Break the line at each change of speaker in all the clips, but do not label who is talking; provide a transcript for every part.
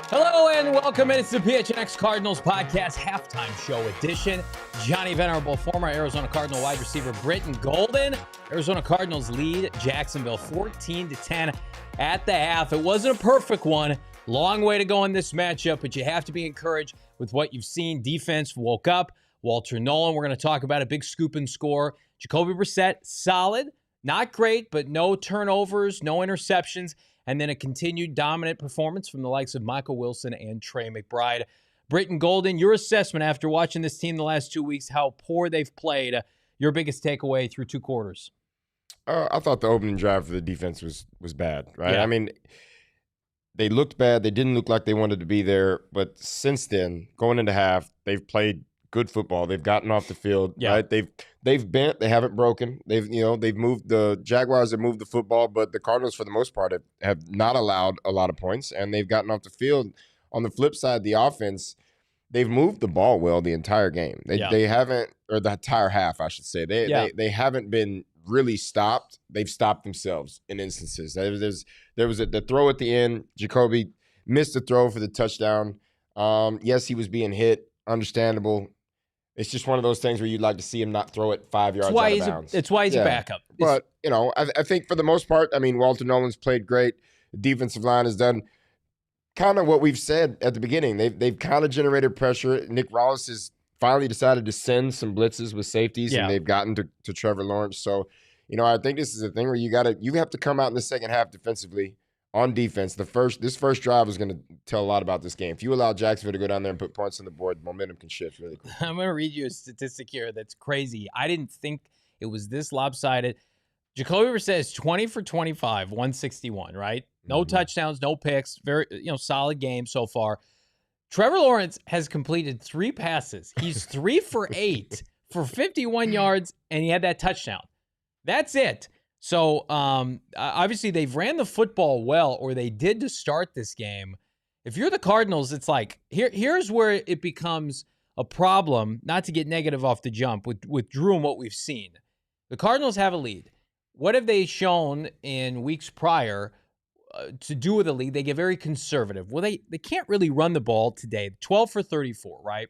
Hello and welcome. It's the PHNX Cardinals Podcast Halftime Show Edition. Johnny Venerable, former Arizona Cardinal wide receiver Brittan Golden. Arizona Cardinals lead Jacksonville 14-10 at the half. It wasn't a perfect one. Long way to go in this matchup, but you have to be encouraged with what you've seen. Defense woke up. Walter Nolen, we're going to talk about a big scoop and score. Jacoby Brissett, solid. Not great, but no turnovers, no interceptions. And then a continued dominant performance from the likes of Michael Wilson and Trey McBride. Brittan Golden, your assessment after watching this team the last 2 weeks, how poor they've played, your biggest takeaway through two quarters?
I thought the opening drive for the defense was bad, right?
Yeah.
I mean, they looked bad. They didn't look like they wanted to be there. But since then, going into half, they've played good football. They've gotten off the field, right? They've bent. They haven't broken. They've moved. The Jaguars have moved the football, but the Cardinals, for the most part, have not allowed a lot of points, and they've gotten off the field. On the flip side, the offense, they've moved the ball well the entire game. They haven't, or the entire half, I should say. They haven't been really stopped. They've stopped themselves in instances. There was the throw at the end. Jacoby missed the throw for the touchdown. Yes, he was being hit. Understandable. It's just one of those things where you'd like to see him not throw it 5 yards out of bounds.
It's why he's a backup.
But, I think for the most part, Walter Nolen's played great. The defensive line has done kind of what we've said at the beginning. They've kind of generated pressure. Nick Rawls has finally decided to send some blitzes with safeties, and they've gotten to Trevor Lawrence. So, I think this is a thing where you have to come out in the second half defensively. On defense, this first drive is going to tell a lot about this game. If you allow Jacksonville to go down there and put points on the board, momentum can shift really quick.
I'm going to read you a statistic here that's crazy. I didn't think it was this lopsided. Jacoby Brissett is 20 for 25, 161, right? No touchdowns, no picks. Very, solid game so far. Trevor Lawrence has completed 3 passes. He's 3 for 8 for 51 yards, and he had that touchdown. That's it. So, obviously, they've ran the football well, or they did to start this game. If you're the Cardinals, it's like, here's where it becomes a problem, not to get negative off the jump, with Drew and what we've seen. The Cardinals have a lead. What have they shown in weeks prior to do with a lead? They get very conservative. Well, they can't really run the ball today. 12 for 34, right?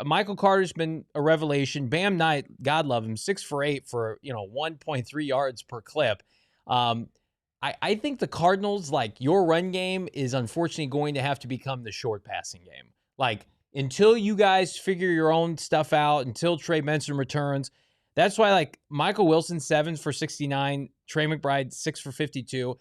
Michael Carter's been a revelation. Bam Knight, God love him, 6 for 8 for 1.3 yards per clip. I think the Cardinals, your run game is unfortunately going to have to become the short passing game. Until you guys figure your own stuff out, until Trey Benson returns. That's why Michael Wilson 7 for 69, Trey McBride 6 for 52.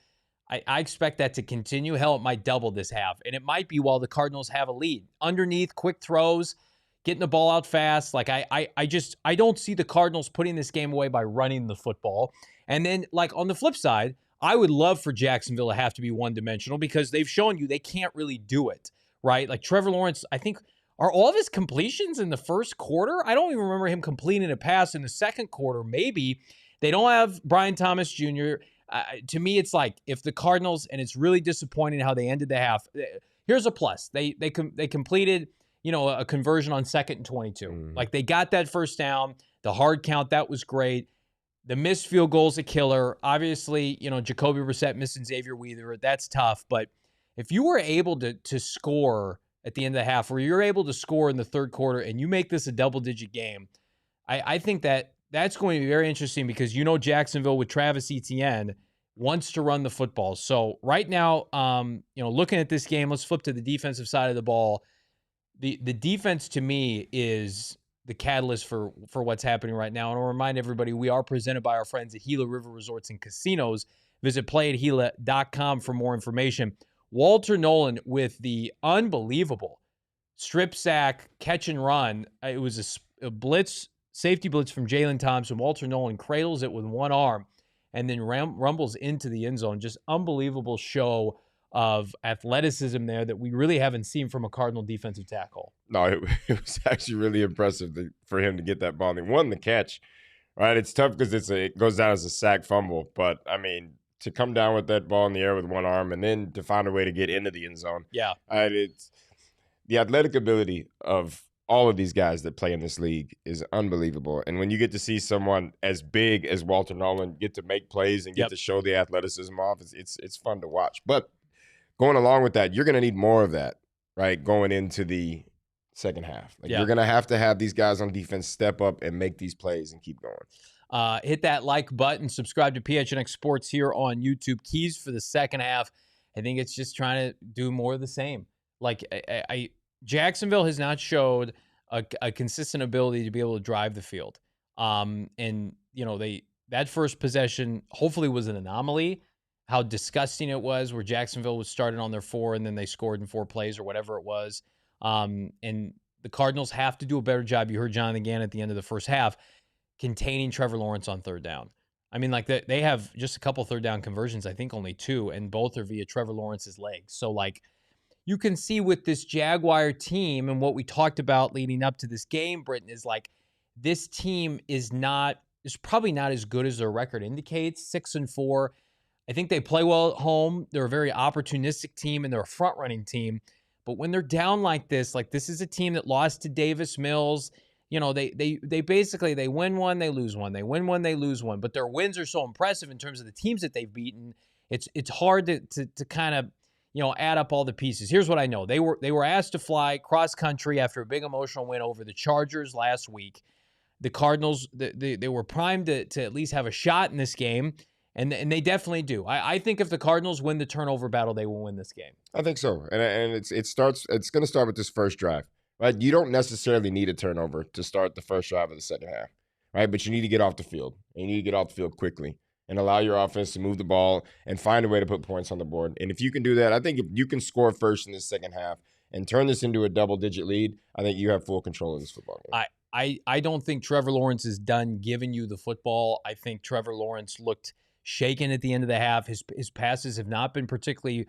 I expect that to continue. Hell, it might double this half. And it might be while the Cardinals have a lead. Underneath, quick throws, getting the ball out fast. I don't see the Cardinals putting this game away by running the football. And then, on the flip side, I would love for Jacksonville to have to be one-dimensional because they've shown you they can't really do it, right? Trevor Lawrence, I think, are all of his completions in the first quarter? I don't even remember him completing a pass in the second quarter. Maybe. They don't have Brian Thomas Jr., to me, it's if the Cardinals, and it's really disappointing how they ended the half. Here's a plus: they completed a conversion on 2nd and 22. They got that first down, the hard count, that was great. The missed field goal's a killer. Obviously, Jacoby Brissett missing Xavier Weaver, that's tough. But if you were able to score at the end of the half, or you're able to score in the third quarter, and you make this a double-digit game, I think that's going to be very interesting because Jacksonville with Travis Etienne wants to run the football. So right now, looking at this game, let's flip to the defensive side of the ball. The defense to me is the catalyst for what's happening right now. And I'll remind everybody, we are presented by our friends at Gila River Resorts and Casinos. Visit playatgila.com for more information. Walter Nolen with the unbelievable strip sack, catch and run. It was a blitz, safety blitz from Jalen Thompson. Walter Nolen cradles it with one arm and then rumbles into the end zone. Just unbelievable show of athleticism there that we really haven't seen from a Cardinal defensive tackle.
No, it was actually really impressive for him to get that ball. And he won the catch, right? It's tough because it goes down as a sack fumble. But, I mean, to come down with that ball in the air with one arm and then to find a way to get into the end zone.
Yeah.
It's the athletic ability of all of these guys that play in this league is unbelievable. And when you get to see someone as big as Walter Nolen get to make plays and get to show the athleticism off, it's fun to watch. But going along with that, you're going to need more of that, right, going into the second half. You're going to have these guys on defense step up and make these plays and keep going.
Hit that like button. Subscribe to PHNX Sports here on YouTube. Keys for the second half. I think it's just trying to do more of the same. Jacksonville has not showed a consistent ability to be able to drive the field. And, that first possession hopefully was an anomaly. How disgusting it was where Jacksonville was started on their 4 and then they scored in 4 plays or whatever it was. And the Cardinals have to do a better job. You heard Jonathan Gann at the end of the first half containing Trevor Lawrence on third down. I mean, they have just a couple third down conversions, I think only 2, and both are via Trevor Lawrence's legs. So, you can see with this Jaguar team and what we talked about leading up to this game, Brittan, is this team is probably not as good as their record indicates, 6-4. I think they play well at home. They're a very opportunistic team, and they're a front-running team. But when they're down like this is a team that lost to Davis Mills. They basically, they win one, they lose one. They win one, they lose one. But their wins are so impressive in terms of the teams that they've beaten. It's hard to kind of, add up all the pieces. Here's what I know. They were asked to fly cross-country after a big emotional win over the Chargers last week. The Cardinals, they were primed to at least have a shot in this game. And they definitely do. I think if the Cardinals win the turnover battle, they will win this game.
I think so. And it's going to start with this first drive, right? You don't necessarily need a turnover to start the first drive of the second half, right? But you need to get off the field. And you need to get off the field quickly and allow your offense to move the ball and find a way to put points on the board. And if you can do that, I think if you can score first in the second half and turn this into a double-digit lead, I think you have full control of this football game.
I don't think Trevor Lawrence is done giving you the football. I think Trevor Lawrence looked shaken at the end of the half. His passes have not been particularly,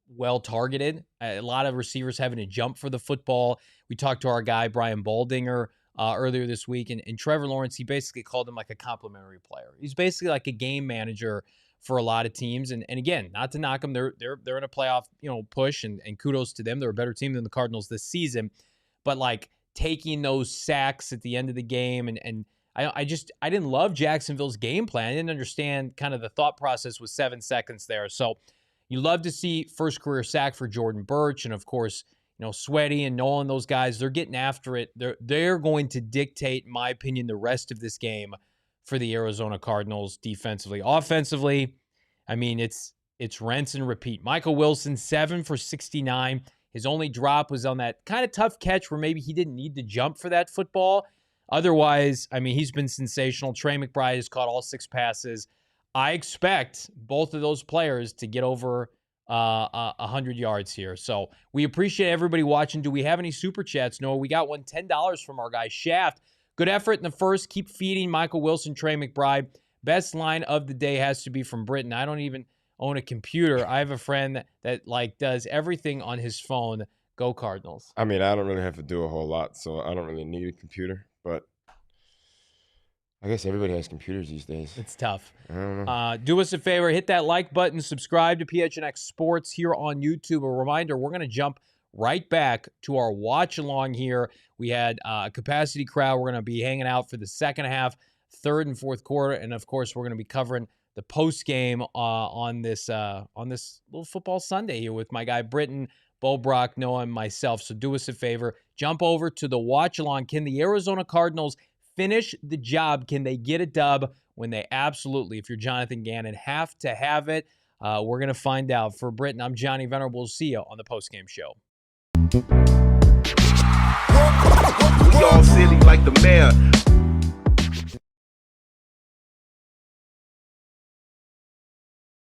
well targeted. A lot of receivers having to jump for the football. We talked to our guy Brian Baldinger earlier this week, and Trevor Lawrence, he basically called him like a complimentary player. He's basically like a game manager for a lot of teams. And again, not to knock them, they're in a playoff push, and kudos to them. They're a better team than the Cardinals this season, but taking those sacks at the end of the game and I didn't love Jacksonville's game plan. I didn't understand kind of the thought process with 7 seconds there. So you love to see first career sack for Jordan Birch. And of course, Sweaty and Nolen, those guys, they're getting after it. They're going to dictate, in my opinion, the rest of this game for the Arizona Cardinals defensively. Offensively, I mean, it's rinse and repeat. Michael Wilson, 7 for 69. His only drop was on that kind of tough catch where maybe he didn't need to jump for that football. Otherwise, I mean, he's been sensational. Trey McBride has caught all 6 passes. I expect both of those players to get over 100 yards here. So we appreciate everybody watching. Do we have any super chats? No, we got one, $10 from our guy Shaft. Good effort in the first. Keep feeding Michael Wilson, Trey McBride. Best line of the day has to be from Brittan. I don't even own a computer. I have a friend that does everything on his phone. Go Cardinals.
I mean, I don't really have to do a whole lot, so I don't really need a computer. But I guess everybody has computers these days.
It's tough.
I don't know.
Do us a favor. Hit that like button. Subscribe to PHNX Sports here on YouTube. A reminder, we're going to jump right back to our watch along here. We had a capacity crowd. We're going to be hanging out for the second half, third and fourth quarter. And, of course, we're going to be covering the post game on this little football Sunday here with my guy Brittan, Bo Brock, Noah, and myself. So do us a favor. Jump over to the watch along. Can the Arizona Cardinals finish the job? Can they get a dub when they absolutely, if you're Jonathan Gannon, have to have it? We're going to find out. For Brittan, I'm Johnny Venerable. We'll see you on the postgame show.
We all silly like the mayor.